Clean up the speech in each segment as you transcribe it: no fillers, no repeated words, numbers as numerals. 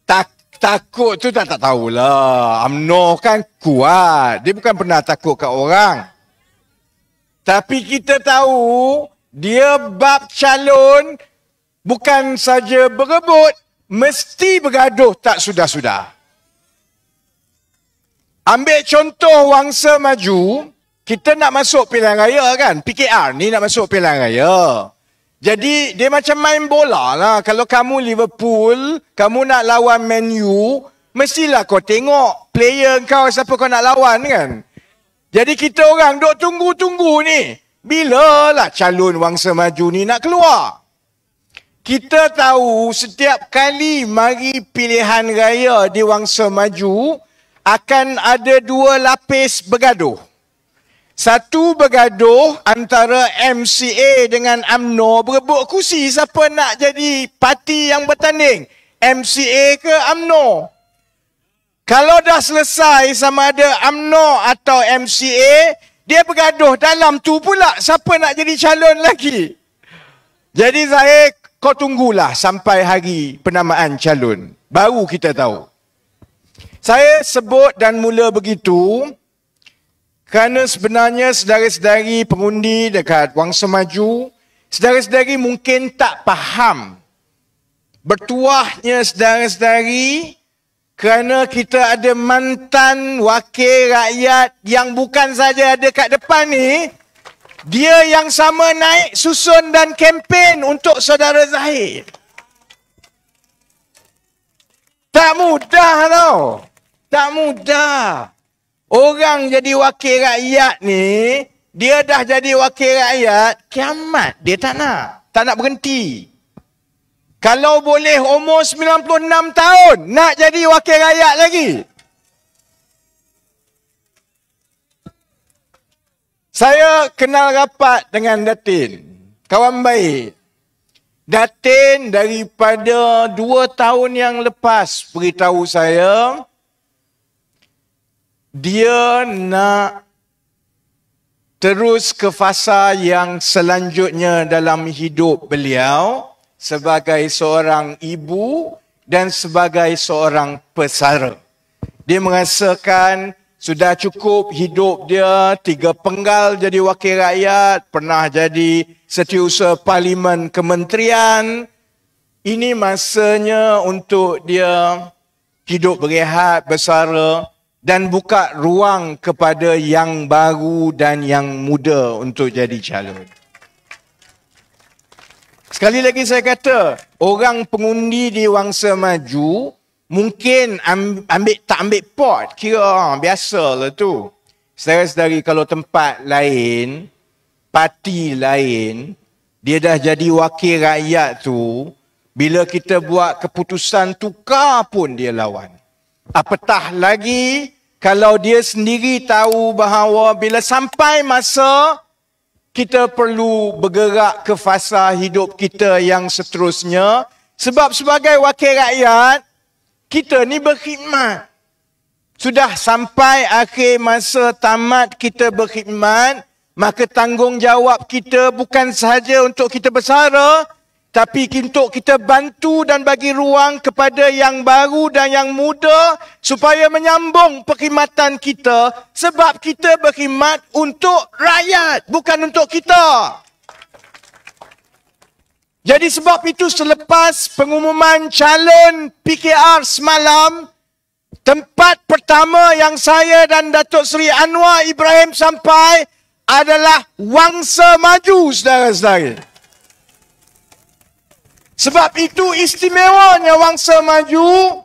Takut tu tak tahulah. UMNO kan kuat. Dia bukan pernah takut kat orang. Tapi kita tahu dia bab calon bukan saja berebut, mesti bergaduh tak sudah-sudah. Ambil contoh Wangsa Maju, kita nak masuk pilihan raya kan. PKR ni nak masuk pilihan raya. Jadi dia macam main bola lah. Kalau kamu Liverpool, kamu nak lawan Man U, mestilah kau tengok player kau siapa kau nak lawan kan. Jadi kita orang duk tunggu-tunggu ni. Bilalah calon Wangsa Maju ni nak keluar. Kita tahu setiap kali mari pilihan raya di Wangsa Maju, akan ada dua lapis bergaduh. Satu bergaduh antara MCA dengan UMNO berebut kursi siapa nak jadi parti yang bertanding, MCA ke UMNO. Kalau dah selesai sama ada UMNO atau MCA, dia bergaduh dalam tu pula siapa nak jadi calon lagi. Jadi kau tunggulah sampai hari penamaan calon, baru kita tahu. Saya sebut dan mula begitu kerana sebenarnya saudara-saudari pengundi dekat Wangsa Maju, saudara-saudari mungkin tak faham bertuahnya saudara-saudari kerana kita ada mantan wakil rakyat yang bukan saja ada kat depan ni, dia yang sama naik susun dan kempen untuk saudara Zahid. Tak mudah tau. Tak mudah. Orang jadi wakil rakyat ni, dia dah jadi wakil rakyat, kiamat dia tak nak. Tak nak berhenti. Kalau boleh umur 96 tahun, nak jadi wakil rakyat lagi. Saya kenal rapat dengan Datin. Kawan baik. Datin daripada 2 tahun yang lepas beritahu saya, dia nak terus ke fasa yang selanjutnya dalam hidup beliau sebagai seorang ibu dan sebagai seorang pesara. Dia merasakan sudah cukup hidup dia 3 penggal jadi wakil rakyat, pernah jadi setiausaha parlimen kementerian. Ini masanya untuk dia hidup berehat, bersara dan buka ruang kepada yang baru dan yang muda untuk jadi calon. Sekali lagi saya kata, orang pengundi di Wangsa Maju mungkin tak ambil pot, kira biasalah tu. Saudara-saudari, kalau tempat lain, parti lain, dia dah jadi wakil rakyat tu, bila kita buat keputusan tukar pun dia lawan. Apatah lagi kalau dia sendiri tahu bahawa bila sampai masa kita perlu bergerak ke fasa hidup kita yang seterusnya. Sebab sebagai wakil rakyat, kita ni berkhidmat. Sudah sampai akhir masa tamat kita berkhidmat, maka tanggungjawab kita bukan sahaja untuk kita bersara, tapi untuk kita bantu dan bagi ruang kepada yang baru dan yang muda supaya menyambung perkhidmatan kita, sebab kita berkhidmat untuk rakyat, bukan untuk kita. Jadi sebab itu selepas pengumuman calon PKR semalam, tempat pertama yang saya dan Datuk Seri Anwar Ibrahim sampai adalah Wangsa Maju, saudara-saudara. Sebab itu istimewanya Wangsa Maju,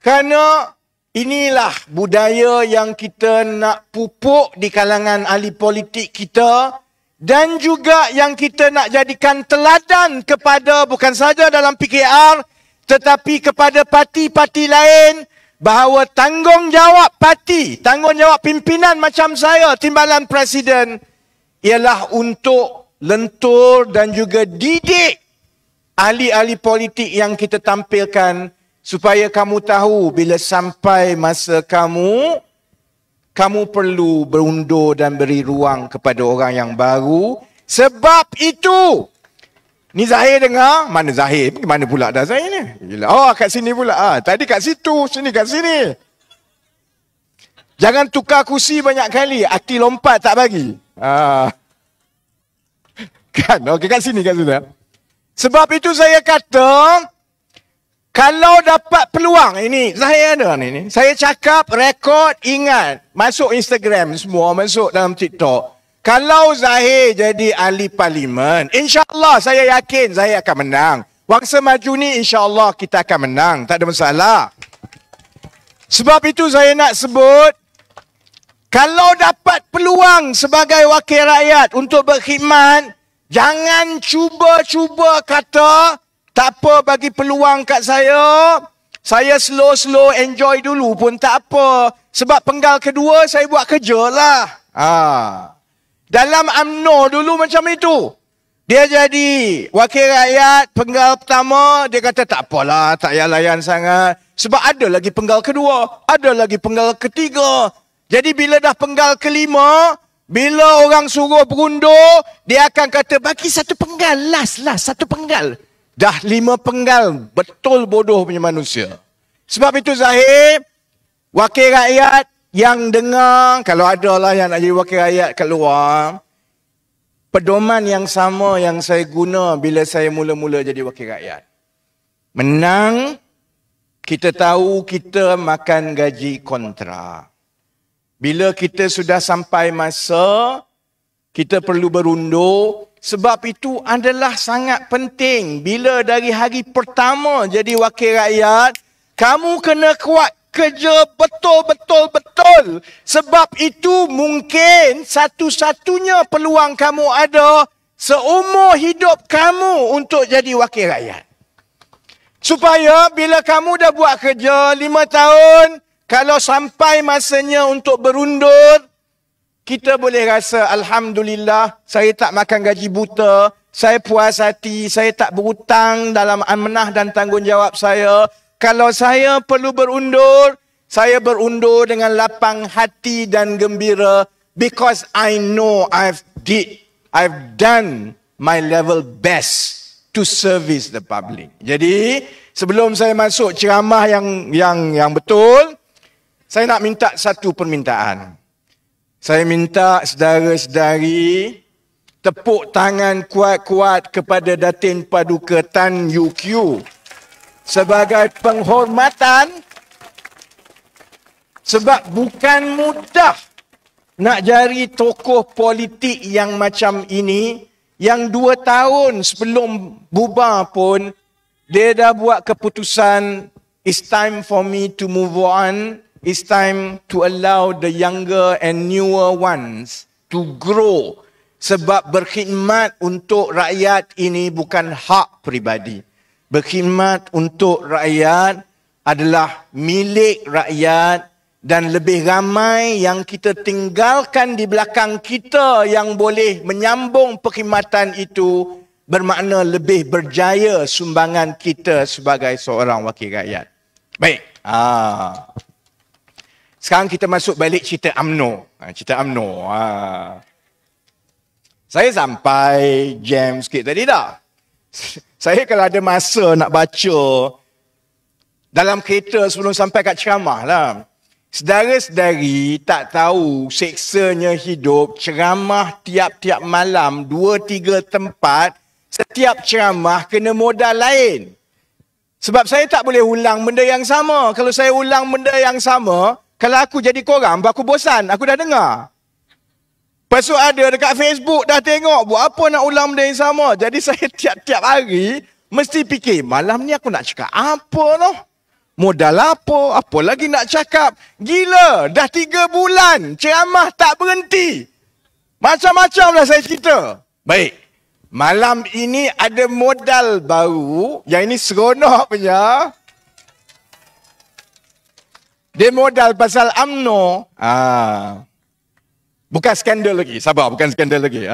kerana inilah budaya yang kita nak pupuk di kalangan ahli politik kita dan juga yang kita nak jadikan teladan kepada bukan saja dalam PKR tetapi kepada parti-parti lain, bahawa tanggungjawab parti, tanggungjawab pimpinan macam saya, timbalan presiden, ialah untuk lentur dan juga didik ahli-ahli politik yang kita tampilkan supaya kamu tahu bila sampai masa kamu perlu berundur dan beri ruang kepada orang yang baru. Sebab itu Ni Zahir dengar. Mana Zahir? Mana pula dah Zahir ni? Gila. Oh, kat sini pula. Tadi kat situ. Sini kat sini. Jangan tukar kursi banyak kali. Akti lompat tak bagi. Kan? Okey, kat sini. Sebab itu saya kata, kalau dapat peluang, ini Zahir ada ni. Saya cakap, rekod, ingat. Masuk Instagram semua, masuk dalam TikTok. Kalau Zahir jadi ahli parlimen, insyaAllah saya yakin Zahir akan menang. Wangsa Maju ni insyaAllah kita akan menang. Tak ada masalah. Sebab itu saya nak sebut, kalau dapat peluang sebagai wakil rakyat untuk berkhidmat, jangan cuba-cuba kata, tak apa bagi peluang kat saya. Saya slow-slow enjoy dulu pun tak apa. Sebab penggal kedua saya buat kerja lah. Dalam UMNO dulu macam itu. Dia jadi wakil rakyat, penggal pertama, dia kata tak apalah, tak payah layan sangat. Sebab ada lagi penggal kedua, ada lagi penggal ketiga. Jadi bila dah penggal kelima, bila orang suruh berundur, dia akan kata bagi satu penggal, last, satu penggal. Dah 5 penggal, betul bodoh punya manusia. Sebab itu Zahir, wakil rakyat yang dengar, kalau ada lah yang nak jadi wakil rakyat kat luar, pedoman yang sama yang saya guna bila saya mula-mula jadi wakil rakyat. Menang, kita tahu kita makan gaji kontrak. Bila kita sudah sampai masa, kita perlu berundur. Sebab itu adalah sangat penting. Bila dari hari pertama jadi wakil rakyat, kamu kena kuat kerja betul-betul. Sebab itu mungkin satu-satunya peluang kamu ada seumur hidup kamu untuk jadi wakil rakyat. Supaya bila kamu dah buat kerja 5 tahun, kalau sampai masanya untuk berundur, kita boleh rasa Alhamdulillah, saya tak makan gaji buta, saya puas hati, saya tak berhutang dalam amanah dan tanggungjawab saya. Kalau saya perlu berundur, saya berundur dengan lapang hati dan gembira because I know I've done my level best to service the public. Jadi, sebelum saya masuk ceramah yang betul, saya nak minta satu permintaan. Saya minta saudara-saudari tepuk tangan kuat-kuat kepada Datin Paduka Tan Yew Kiew sebagai penghormatan, sebab bukan mudah nak cari tokoh politik yang macam ini, yang 2 tahun sebelum bubar pun dia dah buat keputusan, it's time for me to move on. It's time to allow the younger and newer ones to grow. Sebab berkhidmat untuk rakyat ini bukan hak peribadi. Berkhidmat untuk rakyat adalah milik rakyat dan lebih ramai yang kita tinggalkan di belakang kita yang boleh menyambung perkhidmatan itu, bermakna lebih berjaya sumbangan kita sebagai seorang wakil rakyat. Baik. Sekarang kita masuk balik cerita UMNO. Cerita UMNO. Saya sampai jam sikit tadi dah. Saya kalau ada masa nak baca dalam kereta sebelum sampai kat ceramah lah. Saudara-saudari tak tahu seksanya hidup, ceramah tiap-tiap malam, 2-3 tempat, setiap ceramah kena modal lain. Sebab saya tak boleh ulang benda yang sama. Kalau saya ulang benda yang sama, kalau aku jadi korang, aku bosan, aku dah dengar. Lepas tu ada dekat Facebook dah tengok, buat apa nak ulang benda yang sama. Jadi saya tiap-tiap hari mesti fikir, malam ni aku nak cakap apa noh? Modal apa lagi nak cakap? Gila, dah 3 bulan ceramah tak berhenti. Macam-macam dah saya cerita. Baik, malam ini ada modal baru, yang ini seronok punya. Dia modal pasal UMNO. Bukan skandal lagi. Sabar, bukan skandal lagi.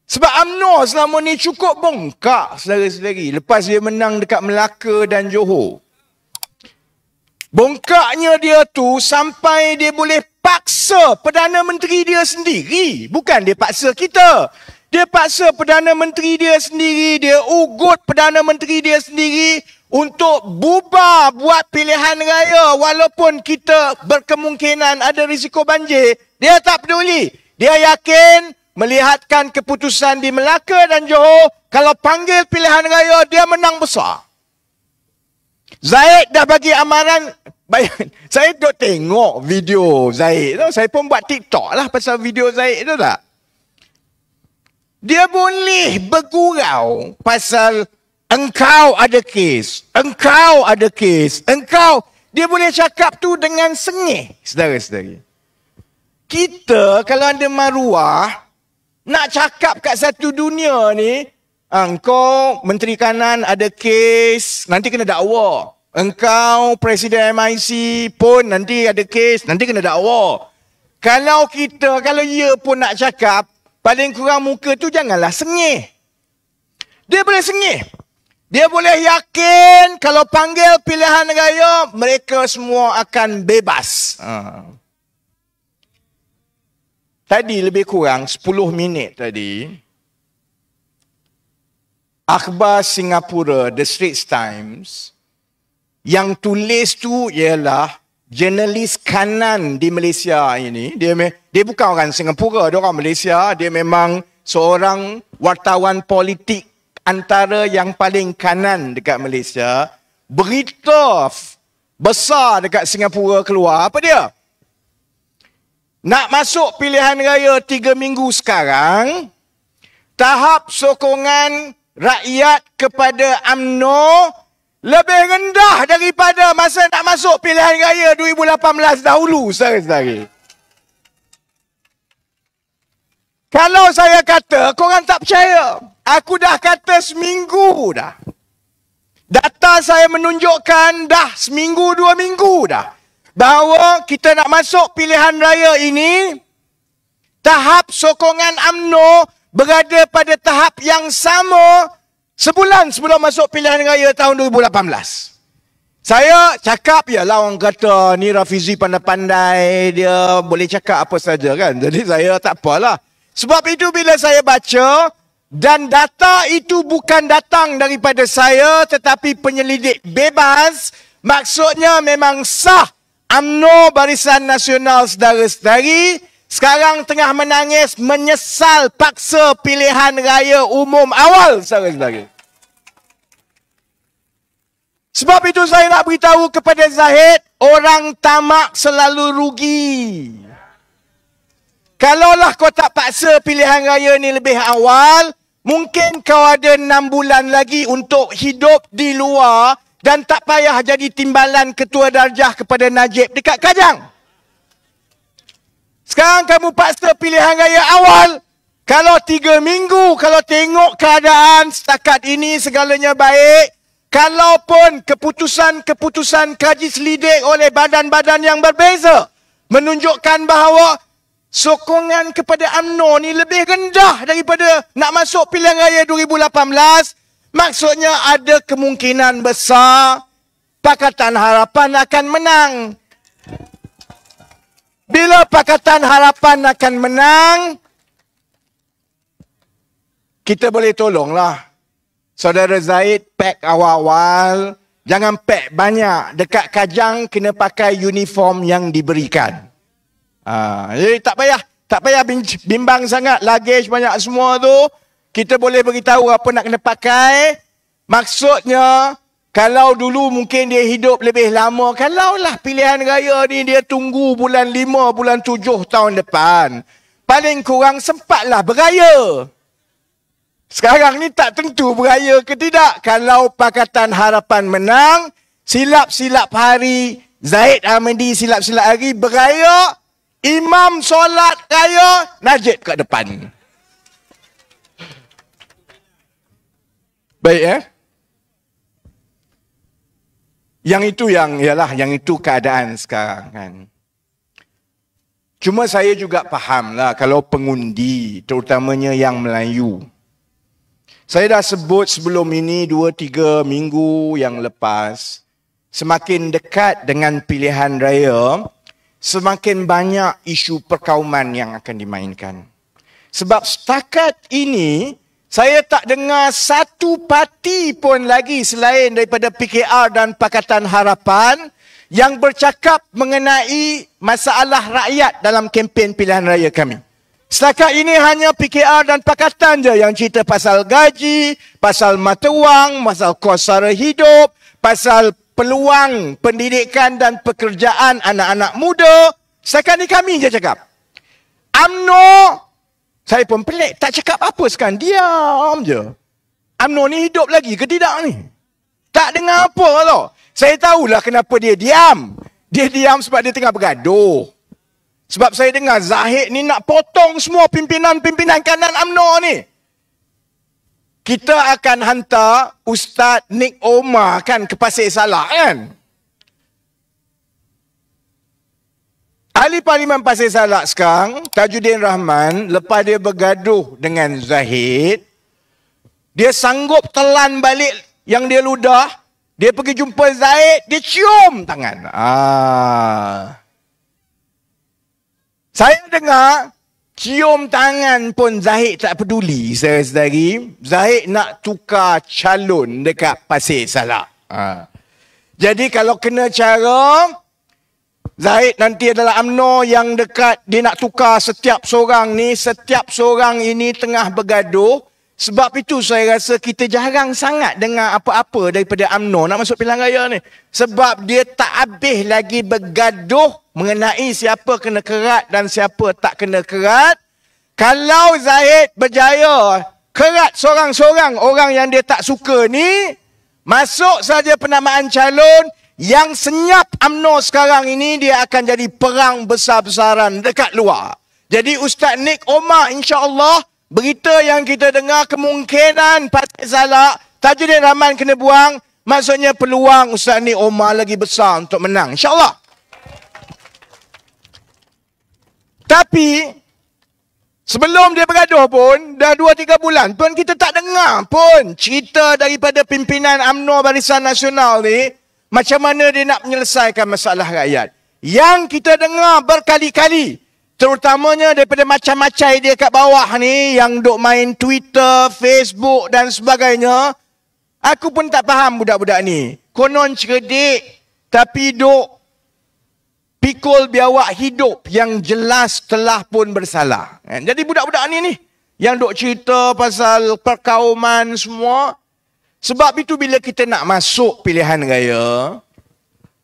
Sebab UMNO selama ni cukup bongkak, saudara-saudari. Lepas dia menang dekat Melaka dan Johor. Bongkaknya dia tu sampai dia boleh paksa Perdana Menteri dia sendiri. Bukan dia paksa kita. Dia paksa Perdana Menteri dia sendiri, dia ugut Perdana Menteri dia sendiri untuk bubar buat pilihan raya walaupun kita berkemungkinan ada risiko banjir. Dia tak peduli. Dia yakin melihatkan keputusan di Melaka dan Johor, kalau panggil pilihan raya, dia menang besar. Zahid dah bagi amaran. Saya duk tengok video Zahid tu. Saya pun buat TikTok lah pasal video Zahid tu tak. Dia boleh bergurau pasal engkau ada kes, engkau ada kes, engkau. Dia boleh cakap tu dengan sengih, saudara-saudari. Kita kalau ada maruah, nak cakap kat satu dunia ni, engkau Menteri Kanan ada kes, nanti kena dakwa. Engkau Presiden MIC pun nanti ada kes, nanti kena dakwa. Kalau ia pun nak cakap, paling kurang muka tu janganlah sengih. Dia boleh sengih. Dia boleh yakin kalau panggil pilihan raya, mereka semua akan bebas. Tadi lebih kurang 10 minit tadi, akhbar Singapura, The Straits Times, yang tulis tu ialah jurnalis kanan di Malaysia ini. Dia bukan orang Singapura, dia orang Malaysia. Dia memang seorang wartawan politik antara yang paling kanan dekat Malaysia. Berita besar dekat Singapura keluar. Apa dia? Nak masuk pilihan raya 3 minggu sekarang, tahap sokongan rakyat kepada UMNO lebih rendah daripada masa nak masuk pilihan raya 2018 dahulu, saudara-saudari. Kalau saya kata, korang tak percaya. Aku dah kata seminggu dah. Data saya menunjukkan dah seminggu, 2 minggu dah. Bahawa kita nak masuk pilihan raya ini, tahap sokongan UMNO berada pada tahap yang sama sebulan sebelum masuk pilihan raya tahun 2018. Saya cakap, yalah orang kata ni Rafizi pandai-pandai, dia boleh cakap apa saja kan. Jadi saya tak apalah. Sebab itu bila saya baca, dan data itu bukan datang daripada saya, tetapi penyelidik bebas, maksudnya memang sah. UMNO Barisan Nasional Saudara-saudari sekarang tengah menangis menyesal paksa pilihan raya umum awal, saudara-saudari. Sebab itu saya nak beritahu kepada Zahid, orang tamak selalu rugi. Kalaulah kau tak paksa pilihan raya ni lebih awal, mungkin kau ada 6 bulan lagi untuk hidup di luar dan tak payah jadi timbalan ketua darjah kepada Najib dekat Kajang. Sekarang kamu paksa pilihan raya awal. Kalau 3 minggu, kalau tengok keadaan setakat ini segalanya baik, kalaupun keputusan kaji selidik oleh badan-badan yang berbeza menunjukkan bahawa sokongan kepada UMNO ni lebih rendah daripada nak masuk pilihan raya 2018, maksudnya ada kemungkinan besar Pakatan Harapan akan menang. Bila Pakatan Harapan akan menang, kita boleh tolonglah. Saudara Zahid pack awal-awal, jangan pack banyak. Dekat Kajang kena pakai uniform yang diberikan. Jadi tak payah bimbang sangat. Luggage banyak semua tu. Kita boleh beritahu apa nak kena pakai. Maksudnya, kalau dulu mungkin dia hidup lebih lama, kalaulah pilihan raya ni dia tunggu bulan 5, bulan 7 tahun depan, paling kurang sempatlah beraya. Sekarang ni tak tentu beraya ke tidak. Kalau Pakatan Harapan menang, silap-silap hari, Zahid Ahmadi silap-silap hari beraya, imam solat raya, Najib kat depan. Baik Yang itu keadaan sekarang kan. Cuma saya juga fahamlah kalau pengundi, terutamanya yang Melayu. Saya dah sebut sebelum ini 2-3 minggu yang lepas, semakin dekat dengan pilihan raya, semakin banyak isu perkauman yang akan dimainkan. Sebab setakat ini, saya tak dengar satu parti pun lagi selain daripada PKR dan Pakatan Harapan yang bercakap mengenai masalah rakyat dalam kempen pilihan raya kami. Setakat ini hanya PKR dan Pakatan je yang cerita pasal gaji, pasal mata wang, pasal kos sara hidup, pasal peluang pendidikan dan pekerjaan anak-anak muda. Setakat ni kami je cakap. UMNO, saya pun pelik, tak cakap apa sekarang, diam je. UMNO ni hidup lagi ke tidak ni? Tak dengar apa tau. Saya tahulah kenapa dia diam. Dia diam sebab dia tengah bergaduh. Sebab saya dengar Zahid ni nak potong semua pimpinan-pimpinan kanan UMNO ni. Kita akan hantar Ustaz Nik Omar kan ke Pasir Salak kan? Ahli Parlimen Pasir Salak sekarang, Tajuddin Rahman, lepas dia bergaduh dengan Zahid, dia sanggup telan balik yang dia ludah, dia pergi jumpa Zahid, dia cium tangan. Saya dengar, cium tangan pun Zahid tak peduli, saudari. Zahid nak tukar calon dekat Pasir Salak. Jadi kalau kena cara, Zahid nanti adalah UMNO yang dekat, dia nak tukar setiap seorang ni, setiap seorang ini tengah bergaduh. Sebab itu saya rasa kita jarang sangat dengar apa-apa daripada UMNO nak masuk pilihan raya ni. Sebab dia tak habis lagi bergaduh mengenai siapa kena kerat dan siapa tak kena kerat. Kalau Zahid berjaya kerat seorang-seorang orang yang dia tak suka ni, masuk saja penamaan calon, yang senyap UMNO sekarang ini dia akan jadi perang besar-besaran dekat luar. Jadi Ustaz Nik Omar insya-Allah, berita yang kita dengar kemungkinan Pasir Salak Tajuddin Rahman kena buang, maksudnya peluang Ustaz Nik Omar lagi besar untuk menang insya-Allah. Tapi sebelum dia bergaduh pun, dah 2-3 bulan pun kita tak dengar pun cerita daripada pimpinan UMNO Barisan Nasional ni macam mana dia nak menyelesaikan masalah rakyat. Yang kita dengar berkali-kali, terutamanya daripada macam-macam dia kat bawah ni, yang duk main Twitter, Facebook dan sebagainya, aku pun tak faham budak-budak ni. Konon cerdik, tapi duk pikul biawak hidup yang jelas telah pun bersalah. Jadi budak-budak ni yang duk cerita pasal perkauman semua. Sebab itu bila kita nak masuk pilihan raya,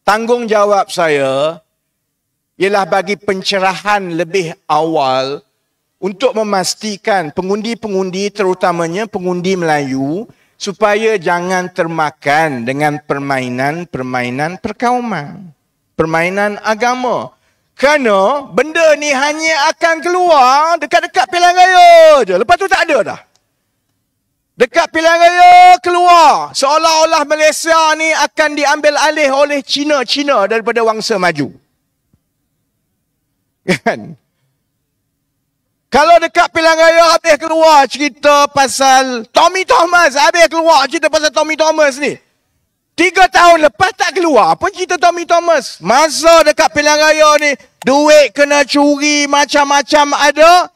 tanggungjawab saya ialah bagi pencerahan lebih awal untuk memastikan pengundi-pengundi, terutamanya pengundi Melayu, supaya jangan termakan dengan permainan-permainan perkauman, permainan agama. Kerana benda ni hanya akan keluar dekat-dekat pilihan raya je. Lepas tu tak ada dah. Dekat pilihan raya keluar, seolah-olah Malaysia ni akan diambil alih oleh Cina daripada Wangsa Maju. Kan? Kalau dekat pilihan raya habis keluar cerita pasal Tommy Thomas, habis keluar cerita pasal Tommy Thomas ni. 3 tahun lepas tak keluar pun cerita Tommy Thomas. Masa dekat pilihan raya ni, duit kena curi macam-macam ada.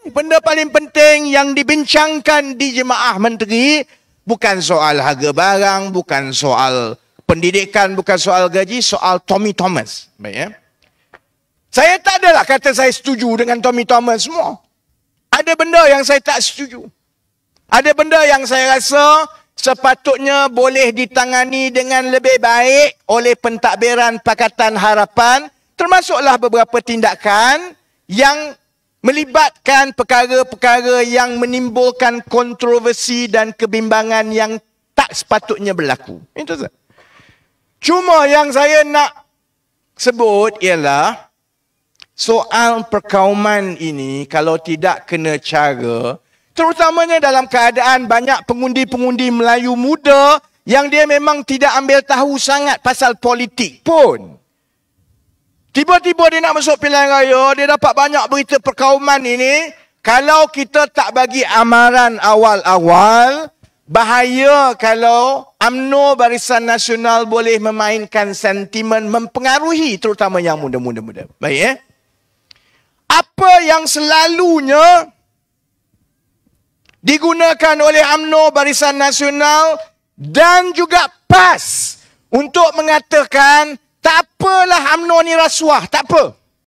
Benda paling penting yang dibincangkan di Jemaah Menteri bukan soal harga barang, bukan soal pendidikan, bukan soal gaji, soal Tommy Thomas. Baik ya. Saya tak adalah kata saya setuju dengan Tommy Thomas semua. Ada benda yang saya tak setuju. Ada benda yang saya rasa sepatutnya boleh ditangani dengan lebih baik oleh pentadbiran Pakatan Harapan, termasuklah beberapa tindakan yang melibatkan perkara-perkara yang menimbulkan kontroversi dan kebimbangan yang tak sepatutnya berlaku. Itu saja. Cuma yang saya nak sebut ialah soal perkauman ini kalau tidak kena cara, terutamanya dalam keadaan banyak pengundi-pengundi Melayu muda yang dia memang tidak ambil tahu sangat pasal politik pun. Tiba-tiba dia nak masuk pilihan raya, dia dapat banyak berita perkauman ini. Kalau kita tak bagi amaran awal-awal, bahaya kalau UMNO Barisan Nasional boleh memainkan sentimen mempengaruhi terutama yang muda-muda. Baik ya? Apa yang selalunya digunakan oleh UMNO, Barisan Nasional dan juga PAS untuk mengatakan tak apalah UMNO ni rasuah, tak apa.